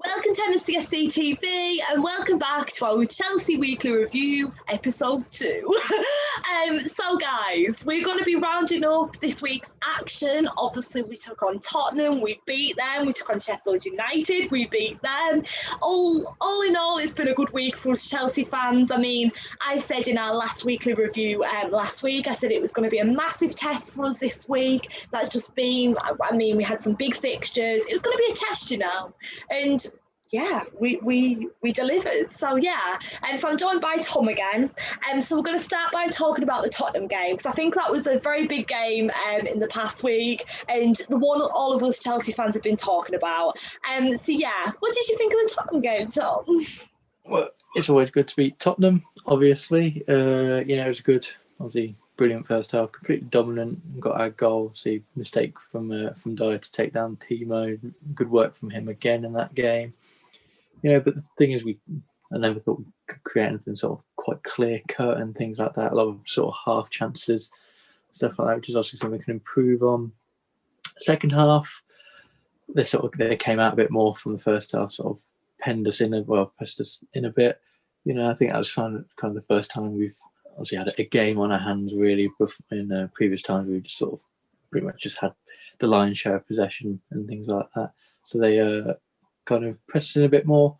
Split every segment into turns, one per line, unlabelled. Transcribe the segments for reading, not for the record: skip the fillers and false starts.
Welcome to MSCSC TV and welcome back to our Chelsea Weekly Review, episode 2. So guys, we're going to be rounding up this week's action. Obviously we took on Tottenham, we beat them. We took on Sheffield United, we beat them. All in all, it's been a good week for us Chelsea fans. I mean, I said in our last weekly review last week, I said it was going to be a massive test for us this week. That's just been, we had some big fixtures. It was going to be a test, and yeah, we delivered. So yeah, and so I'm joined by Tom again. So we're going to start by talking about the Tottenham game, because I think that was a very big game in the past week, and the one all of us Chelsea fans have been talking about. So yeah, what did you think of the Tottenham game, Tom?
Well, it's always good to beat Tottenham, obviously. It was good. Obviously, brilliant first half, completely dominant. Got our goal. See, mistake from Dyer to take down Timo. Good work from him again in that game. But the thing is, I never thought we could create anything sort of quite clear cut and things like that. A lot of sort of half chances, stuff like that, which is obviously something we can improve on. Second half, they came out a bit more from the first half, sort of pressed us in a bit. I think that was kind of the first time we've obviously had a game on our hands, really. In previous times, we just sort of pretty much just had the lion's share of possession and things like that. So they kind of pressed in a bit more.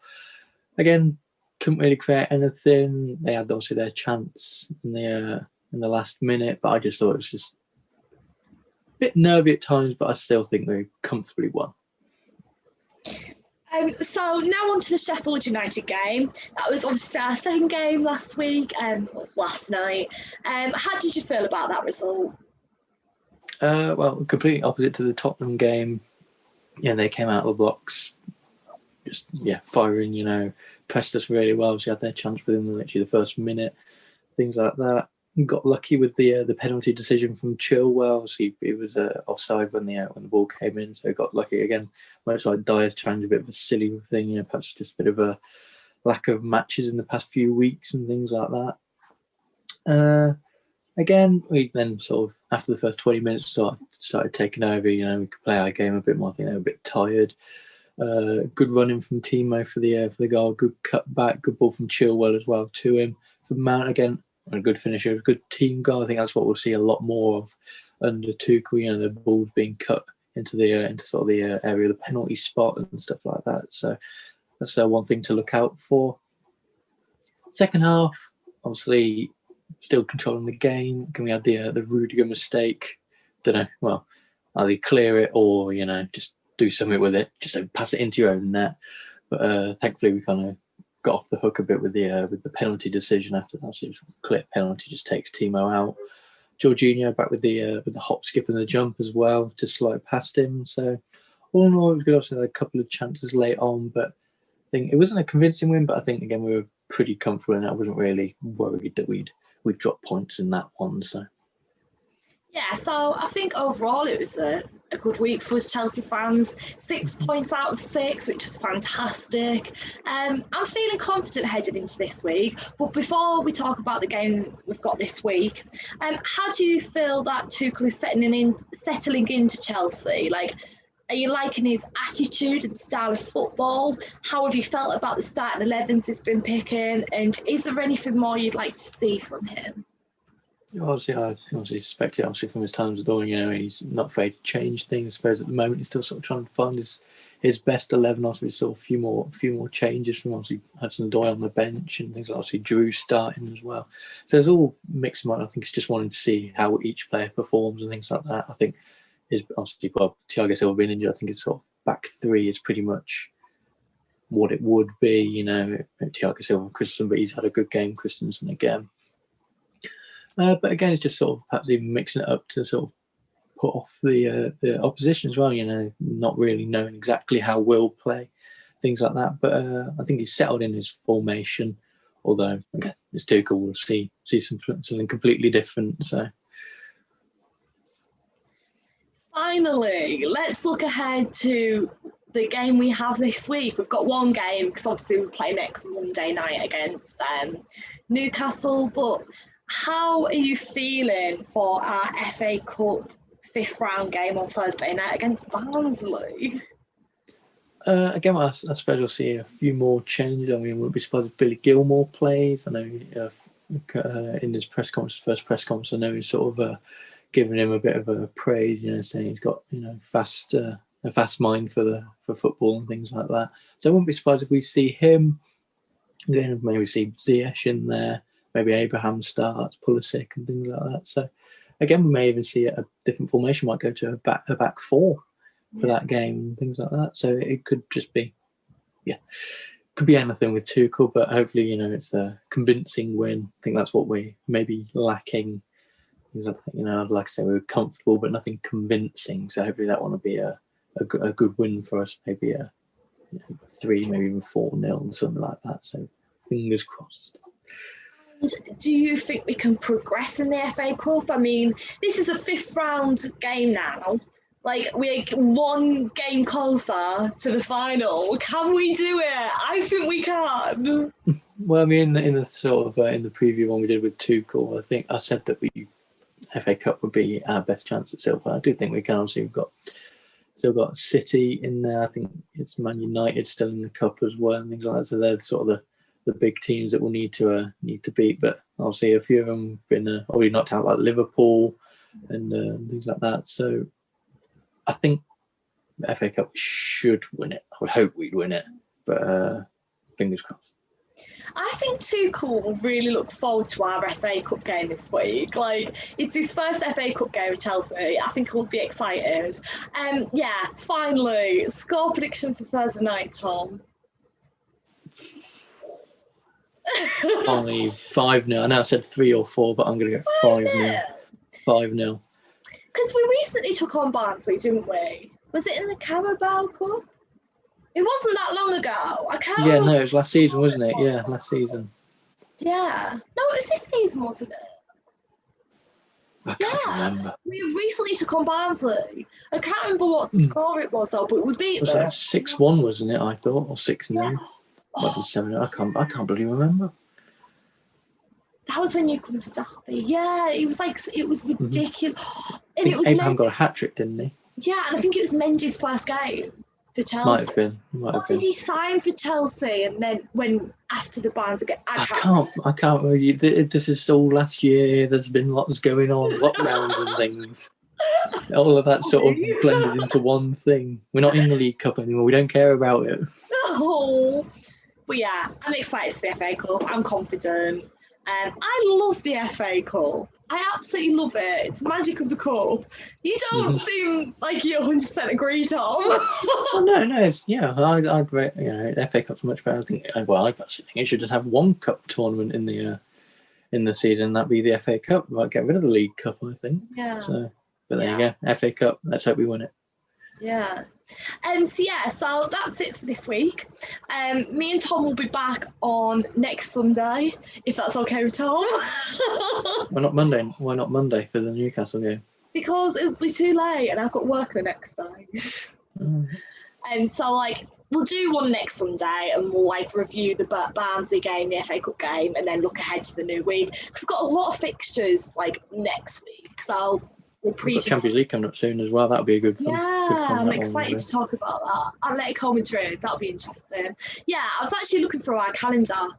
Again, couldn't really create anything. They had obviously their chance in the last minute, but I just thought it was just a bit nervy at times, but I still think they comfortably won.
So now on to the Sheffield United game. That was obviously our second game last night. How did you feel about that result?
Well, completely opposite to the Tottenham game. Yeah, they came out of the blocks just firing, pressed us really well. She had their chance within literally the first minute, things like that. Got lucky with the penalty decision from Chilwell. It was offside when the ball came in, so got lucky again. Much like Dyer's trying a bit of a silly thing, perhaps just a bit of a lack of matches in the past few weeks and things like that. Again, we then sort of after the first 20 minutes started taking over. We could play our game a bit more. I think they were a bit tired. Good running from Timo for the goal. Good cut back. Good ball from Chilwell as well to him. For Mount again, a good finisher. Good team goal. I think that's what we'll see a lot more of under Tuchel. The balls being cut into the area of the penalty spot and stuff like that. So that's one thing to look out for. Second half, obviously, still controlling the game. Can we have the Rudiger mistake? Don't know. Well, either clear it or just do something with it. Just don't pass it into your own net. But thankfully, we kind of got off the hook a bit with the penalty decision after that. So clear penalty just takes Timo out. Jorginho back with the hop, skip, and the jump as well to slide past him. So all in all, it was good. Also, had a couple of chances late on, but I think it wasn't a convincing win. But I think again we were pretty comfortable, and I wasn't really worried that we'd drop points in that one. So.
Yeah, so I think overall it was a good week for us Chelsea fans. 6 points out of 6, which was fantastic. I'm feeling confident heading into this week. But before we talk about the game we've got this week, how do you feel that Tuchel is settling into Chelsea? Are you liking his attitude and style of football? How have you felt about the starting 11s he's been picking? And is there anything more you'd like to see from him?
Obviously, I suspect it. Obviously, from his times with Dawn, he's not afraid to change things. I suppose at the moment he's still sort of trying to find his best 11. Obviously, we saw a few more changes from obviously Hudson-Odoi on the bench and things like obviously Drew starting as well. So it's all mixed in. I think he's just wanting to see how each player performs and things like that. I think Thiago Silva being injured, I think his sort of back three is pretty much what it would be. Thiago Silva and Christensen, but he's had a good game. Christensen again. But again, it's just sort of perhaps even mixing it up to sort of put off the opposition as well, not really knowing exactly how we'll play, things like that. But I think he's settled in his formation, although, again, it's Tuchel. We'll see something completely different. So.
Finally, let's look ahead to the game we have this week. We've got one game, because obviously we play next Monday night against Newcastle, but how are you feeling for our FA Cup 5th round game on Thursday night against Barnsley?
Again, I suppose we'll see a few more changes. I mean, I wouldn't be surprised if Billy Gilmore plays. I know in his press conference, first press conference, I know he's sort of giving him a bit of a praise, saying he's got a fast mind for football and things like that. So I wouldn't be surprised if we see him. Then maybe see Ziyech in there. Maybe Abraham starts, Pulisic and things like that. So again, we may even see a different formation. Might go to a back four for that game and things like that. So it could just be, could be anything with Tuchel, but hopefully, it's a convincing win. I think that's what we may be lacking. I'd like to say we were comfortable, but nothing convincing. So hopefully that one will be a good win for us. Maybe a 3, maybe even 4-0, something like that. So fingers crossed.
And do you think we can progress in the FA Cup? I mean, this is a 5th round game now. Like, we're one game closer to the final. Can we do it? I think we can.
Well, I mean, in the sort of in the preview one we did with Tuchel, I think I said that FA Cup would be our best chance at silver. I do think we can. Obviously, we've still got City in there. I think it's Man United still in the cup as well and things like that. So they're sort of the big teams that we'll need to beat. But obviously, a few of them have been already knocked out, like Liverpool and things like that. So I think the FA Cup should win it. I would hope we'd win it, but fingers crossed.
I think Tuchel will really look forward to our FA Cup game this week. Like, it's his first FA Cup game with Chelsea. I think he'll be excited. Finally, score prediction for Thursday night, Tom.
Only 5-0. I know I said 3 or 4, but I'm going to go 5-0. 5-0.
Because we recently took on Barnsley, didn't we? Was it in the Carabao Cup? It wasn't that long ago. I can't remember.
No, it was last season, wasn't it? Yeah, last season.
Yeah. No, it was this season, wasn't it?
I can't remember.
We recently took on Barnsley. I can't remember what score it was, though, but we beat them.
It was 6-1, wasn't it, I thought? Or 6-0? Yeah. 7-0. I can't really remember.
That was when you come to Derby. Yeah, it was ridiculous.
And it was Abraham got a hat-trick, didn't he?
Yeah, and I think it was Mendy's first game for Chelsea.
Might have been.
Did he sign for Chelsea and then when after the Barnsley game? I
can't really. This is all last year. There's been lots going on, lockdowns and things. All of that sort of blended into one thing. We're not in the League Cup anymore. We don't care about it.
Oh, but yeah, I'm excited for the FA Cup. I'm confident. I love the FA Cup. I absolutely love it. It's the magic of the cup. You don't seem like you 100% agree, Tom.
Oh, no, it's I'd rate, the FA Cup's much better. I actually think it should just have one cup tournament in the season. That'd be the FA Cup. We might get rid of the League Cup, I think.
Yeah.
So, but there you go, FA Cup. Let's hope we win it.
Yeah. So that's it for this week. Me and Tom will be back on next Sunday, if that's okay with Tom.
Why not Monday? Why not Monday for the Newcastle game?
Because it'll be too late and I've got work the next day. We'll do one next Sunday and we'll review the Barnsley game, the FA Cup game, and then look ahead to the new week. Because we've got a lot of fixtures next week, so we'll preview. We've got
Champions League coming up soon as well. That'll be a good fun.
Yeah, I'm excited to talk about that. Atletico Madrid, that'll be interesting. Yeah, I was actually looking through our calendar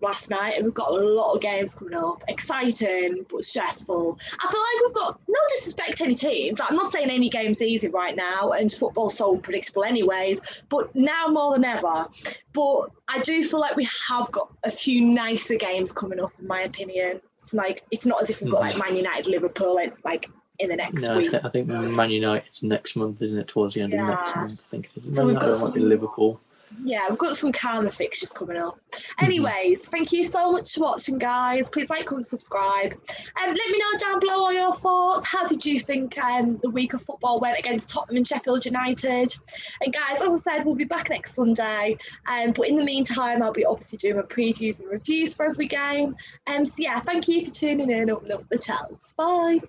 last night and we've got a lot of games coming up. Exciting but stressful. I feel like we've got no disrespect to any teams. I'm not saying any game's easy right now and football's so unpredictable anyways, but now more than ever. But I do feel like we have got a few nicer games coming up in my opinion. It's not as if we've got Man United, Liverpool in the next week.
I think Man United's next month, isn't it? Towards the end of next month, I think it is.
So we've got
might be Liverpool.
Yeah, we've got some calmer fixtures coming up. Anyways, thank you so much for watching, guys. Please like, comment, subscribe. Let me know down below all your thoughts. How did you think the week of football went against Tottenham and Sheffield United? And guys, as I said, we'll be back next Sunday. But in the meantime, I'll be obviously doing my previews and reviews for every game. Thank you for tuning in. Up the Chels. Bye.